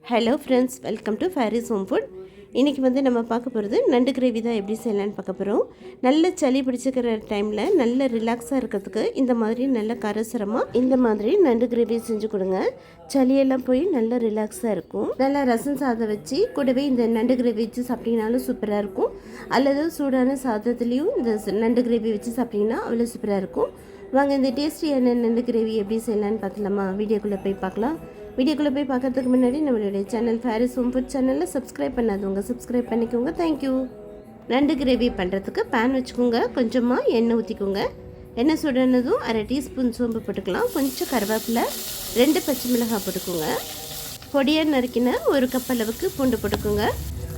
Hello friends, welcome to Faris home food. இன்றைக்கி நம்ம பார்க்க போகிறது நண்டு கிரேவி தான் எப்படி செய்யலான்னு பார்க்க போகிறோம். நல்ல சளி பிடிச்சிக்கிற டைமில் நல்ல ரிலாக்ஸாக இருக்கிறதுக்கு இந்த மாதிரி நல்ல கரசரமாக இந்த மாதிரி நண்டு கிரேவி செஞ்சு கொடுங்க. சளியெல்லாம் போய் நல்ல ரிலாக்ஸாக இருக்கும். நல்லா ரசம் சாதம் வச்சு கூடவே இந்த நண்டு கிரேவி வச்சு சாப்பிட்டீங்கனாலும் சூப்பராக இருக்கும். அல்லது சூடான சாதத்துலேயும் இந்த நண்டு கிரேவி வச்சு சாப்பிட்டீங்கன்னா அவ்வளோ சூப்பராக இருக்கும். வாங்க இந்த டேஸ்டியான நண்டு கிரேவி எப்படி செய்யலான்னு பார்க்கலாமா? வீடியோக்குள்ளே போய் பார்க்கலாம். வீடியோக்குள்ளே போய் பார்க்கறதுக்கு முன்னாடி நம்மளுடைய சேனல் ஃபேரிஸ் ஹோம் ஃபுட் சேனலில் சப்ஸ்கிரைப் பண்ணாதவங்க சப்ஸ்கிரைப் பண்ணிக்கோங்க. தேங்க்யூ. நண்டு கிரேவி பண்ணுறதுக்கு பேன் வச்சுக்கோங்க. கொஞ்சமாக எண்ணெய் ஊற்றிக்கோங்க. எண்ணெய் சுடனதும் 1/2 டீஸ்பூன் சோம்பு போட்டுக்கலாம். கொஞ்சம் கருவேப்பிலை, 2 பச்சை மிளகாய் போட்டுக்கோங்க. பொடியாக நறுக்கின 1 கப் அளவுக்கு பூண்டு போட்டுக்கோங்க.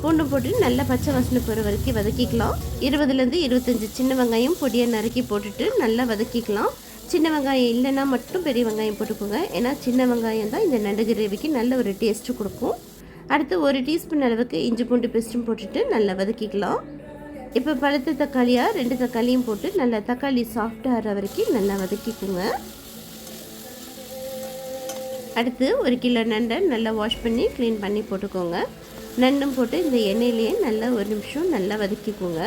பூண்டு போட்டு நல்லா பச்சை வாசனை போகிற வரைக்கும் வதக்கிக்கலாம். 20லேருந்து 25 சின்ன வெங்காயம் பொடியாக நறுக்கி போட்டுட்டு நல்லா வதக்கிக்கலாம். சின்ன வெங்காயம் இல்லைன்னா மட்டும் பெரிய வெங்காயம் போட்டுக்கோங்க. ஏன்னா சின்ன வெங்காயம் தான் இந்த நண்டு கிரேவிக்கு நல்ல ஒரு டேஸ்ட்டு கொடுக்கும். அடுத்து 1 டீஸ்பூன் அளவுக்கு இஞ்சி பூண்டு பேஸ்ட்டும் போட்டுட்டு நல்லா வதக்கிக்கலாம். இப்போ பழுத்த தக்காளியாக 2 தக்காளியும் போட்டு நல்லா தக்காளி சாஃப்டாக ஆகிற வரைக்கும் நல்லா வதக்கிக்கோங்க. அடுத்து 1 கிலோ நண்டை நல்லா வாஷ் பண்ணி க்ளீன் பண்ணி போட்டுக்கோங்க. நண்டும் போட்டு இந்த எண்ணெயிலேயே நல்லா 1 நிமிஷம் நல்லா வதக்கிக்கோங்க.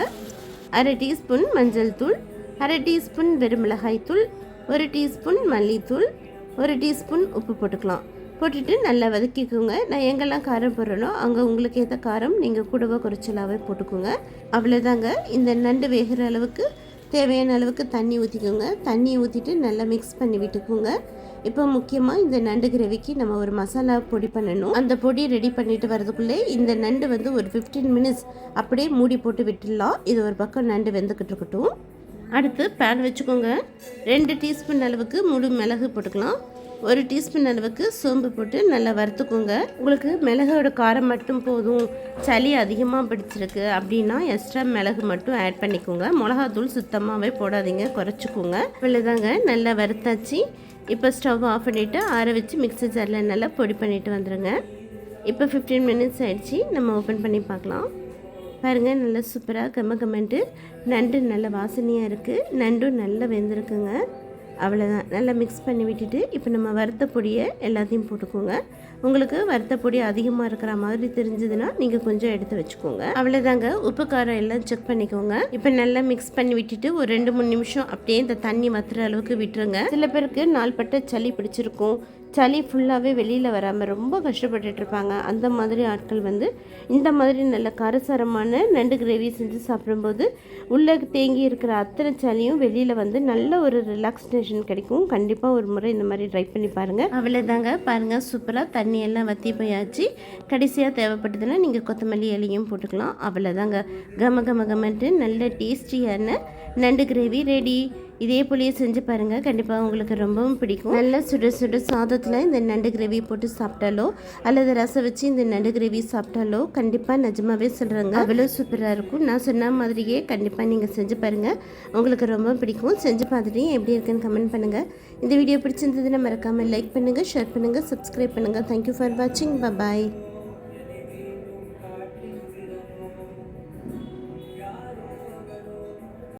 1/2 டீஸ்பூன் மஞ்சள் தூள், 1/2 டீஸ்பூன் வெறும் மிளகாய் தூள், 1 டீஸ்பூன் மல்லித்தூள், 1 டீஸ்பூன் உப்பு போட்டுக்கலாம். போட்டுட்டு நல்லா வதக்கிக்கோங்க. நான் எங்கெல்லாம் காரம் போடுறேனோ அங்கே உங்களுக்கு ஏற்ற காரம் நீங்கள் கூடவோ குறைச்சலாகவே போட்டுக்கோங்க. அவ்வளோதாங்க. இந்த நண்டு வேகிற அளவுக்கு தேவையான அளவுக்கு தண்ணி ஊற்றிக்கோங்க. தண்ணி ஊற்றிட்டு நல்லா மிக்ஸ் பண்ணி விட்டுக்கோங்க. இப்போ முக்கியமாக இந்த நண்டு கிரேவிக்கு நம்ம ஒரு மசாலா பொடி பண்ணணும். அந்த பொடி ரெடி பண்ணிட்டு வரதுக்குள்ளே இந்த நண்டு ஒரு 15 மினிட்ஸ் அப்படியே மூடி போட்டு விட்டுடலாம். இது ஒரு பக்கம் நண்டு வெந்துக்கிட்டு இருக்கட்டும். அடுத்து பேன் வச்சுக்கோங்க. 2 டீஸ்பூன் அளவுக்கு முழு மிளகு போட்டுக்கலாம். 1 டீஸ்பூன் அளவுக்கு சோம்பு போட்டு நல்லா வறுத்துக்கோங்க. உங்களுக்கு மிளகோட காரம் மட்டும் போதும், சளி அதிகமாக பிடிச்சிருக்கு அப்படின்னா எக்ஸ்ட்ரா மிளகு மட்டும் ஆட் பண்ணிக்கோங்க. மிளகாத்தூள் சுத்தமாகவே போடாதீங்க, குறைச்சிக்கோங்க. இவ்வளோதாங்க. நல்லா வறுத்தாச்சு. இப்போ ஸ்டவ் ஆஃப் பண்ணிவிட்டு ஆற வச்சு மிக்ஸி ஜாரில் நல்லா பொடி பண்ணிவிட்டு வந்துடுங்க. இப்போ 15 மினிட்ஸ் ஆகிடுச்சு. நம்ம ஓப்பன் பண்ணி பார்க்கலாம். பாருங்கள், நல்லா சூப்பராக கம்மன்ட்டு நண்டு நல்ல வாசனையாக இருக்குது. நண்டும் நல்லா வெந்திருக்குங்க. அவ்வளோதான். நல்லா மிக்ஸ் பண்ணி விட்டுட்டு இப்போ நம்ம வறுத்த பொடியை எல்லாத்தையும் போட்டுக்கோங்க. உங்களுக்கு வறுத்த பொடி அதிகமாக இருக்கிற மாதிரி தெரிஞ்சதுன்னா நீங்கள் கொஞ்சம் எடுத்து வச்சுக்கோங்க. அவ்வளோதாங்க. உப்பு காரம் எல்லாம் செக் பண்ணிக்கோங்க. இப்போ நல்லா மிக்ஸ் பண்ணி விட்டுட்டு ஒரு 2-3 நிமிஷம் அப்படியே இந்த தண்ணி வத்துற அளவுக்கு விட்டுருங்க. சில பேருக்கு நாள்பட்ட சளி பிடிச்சிருக்கும். சளி ஃபுல்லாகவே வெளியில் வராமல் ரொம்ப கஷ்டப்பட்டுட்டு இருப்பாங்க. அந்த மாதிரி ஆட்கள் இந்த மாதிரி நல்ல காரசாரமான நண்டு கிரேவி செஞ்சு சாப்பிடும்போது உள்ளே தேங்கி இருக்கிற அத்தனை சளியும் வெளியில் நல்ல ஒரு ரிலாக்ஸேஷன் கிடைக்கும். கண்டிப்பாக ஒரு முறை இந்த மாதிரி ட்ரை பண்ணி பாருங்கள். அவ்வளோதாங்க. பாருங்கள், சூப்பராக தண்ணி எல்லாம் வற்றி போயாச்சு. கடைசியாக தேவைப்பட்டதுன்னா நீங்கள் கொத்தமல்லி இலையும் போட்டுக்கலாம். அவ்வளோதாங்க. கமன்ட்டு நல்ல டேஸ்டியான நண்டு கிரேவி ரெடி. இதே போலியே செஞ்சு பாருங்கள். கண்டிப்பாக உங்களுக்கு ரொம்பவும் பிடிக்கும். நல்லா சுட சுட சாதத்தில் இந்த நண்டு கிரேவி போட்டு சாப்பிட்டாலோ அல்லது ரசம் வச்சு இந்த நண்டு கிரேவி சாப்பிட்டாலோ கண்டிப்பாக நிஜமாவே சொல்கிறேங்க, அவ்வளோ சூப்பராக இருக்கும். நான் சொன்ன மாதிரியே கண்டிப்பாக நீங்கள் செஞ்சு பாருங்கள். உங்களுக்கு ரொம்ப பிடிக்கும். செஞ்சு பார்த்துட்டு எப்படி இருக்குன்னு கமெண்ட் பண்ணுங்கள். இந்த வீடியோ பிடிச்சிருந்ததுன்னா மறக்காமல் லைக் பண்ணுங்கள், ஷேர் பண்ணுங்கள், சப்ஸ்கிரைப் பண்ணுங்கள். தேங்க்யூ ஃபார் வாட்சிங். பாய்.